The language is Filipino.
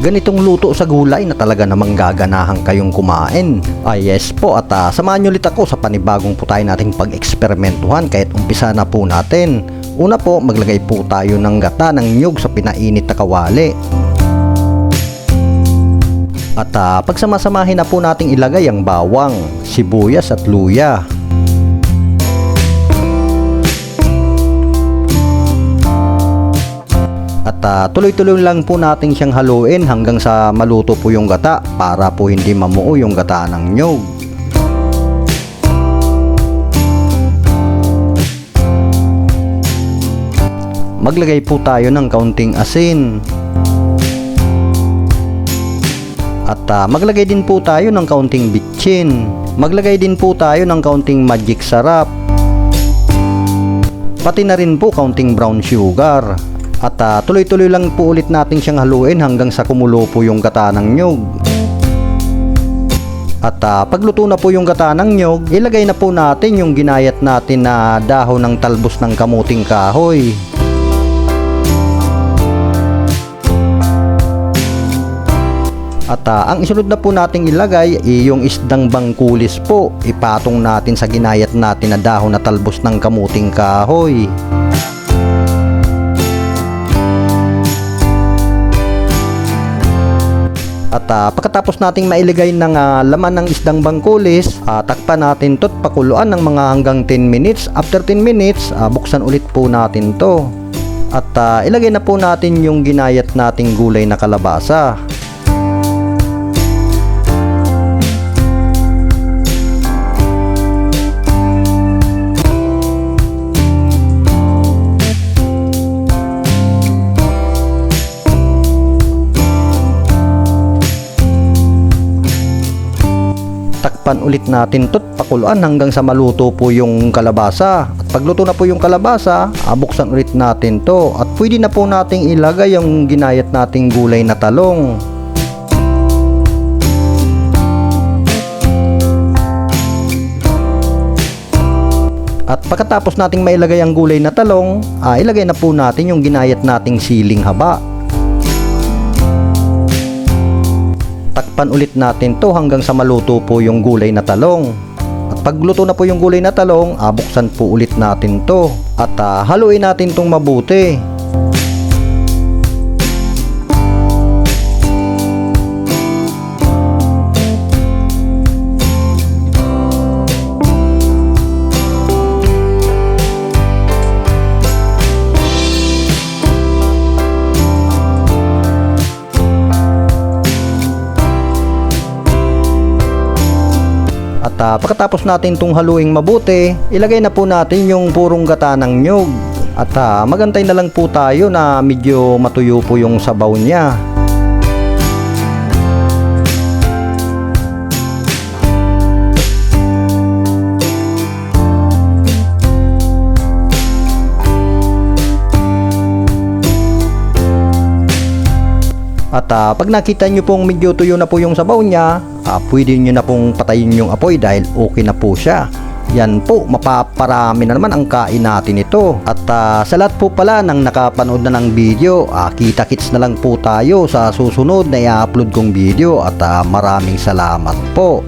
ganitong luto sa gulay na talaga namang gaganahan kayong kumain. Yes po, at samahan nyo ulit ako sa panibagong putahe nating pag-eksperimentuhan kahit umpisa na po natin. Una po, maglagay po tayo ng gata ng nyug sa pinainit na kawali. At pagsamasamahin na po nating ilagay ang bawang, sibuyas at luya. At tuloy-tuloy lang po natin siyang haluin hanggang sa maluto po yung gata para po hindi mamuo yung gata ng nyug. Maglagay po tayo ng kaunting asin. At maglagay din po tayo ng kaunting bitchin. Maglagay din po tayo ng kaunting magic sarap. Pati na rin po kaunting brown sugar. At tuloy-tuloy lang po ulit natin siyang haluin hanggang sa kumulo po yung gata ng nyug. At pagluto na po yung gata ng nyug, ilagay na po natin yung ginayat natin na dahon ng talbos ng kamuting kahoy. At ang isunod na po nating ilagay ay yung isdang bangkulis po. Ipatong natin sa ginayat natin na dahon na talbos ng kamuting kahoy. At pagkatapos nating mailagay ng laman ng isdang bangkulis, takpan natin to at pakuluan ng mga hanggang 10 minutes. After 10 minutes, buksan ulit po natin to. At ilagay na po natin yung ginayat nating gulay na kalabasa. Takpan ulit natin to, pakuluan hanggang sa maluto po yung kalabasa. At pagluto na po yung kalabasa, buksan ulit natin to. At pwede na po nating ilagay yung ginayat nating gulay na talong. At pagkatapos nating mailagay ang gulay na talong, ilagay na po natin yung ginayat nating siling haba. Takpan ulit natin to hanggang sa maluto po yung gulay na talong. At pagluto na po yung gulay na talong, buksan po ulit natin to. At haluin natin tong mabuti. At pagkatapos natin itong haluing mabuti, ilagay na po natin yung purong gata ng nyug. At magantay na lang po tayo na medyo matuyo po yung sabaw niya. At pag nakita nyo pong medyo tuyo na po yung sabaw niya, pwede nyo na pong patayin yung apoy dahil okay na po siya. Yan po, mapaparami na naman ang kain natin ito. At sa lahat po pala ng nakapanood na ng video, kita-kits na lang po tayo sa susunod na i-upload kong video. At maraming salamat po.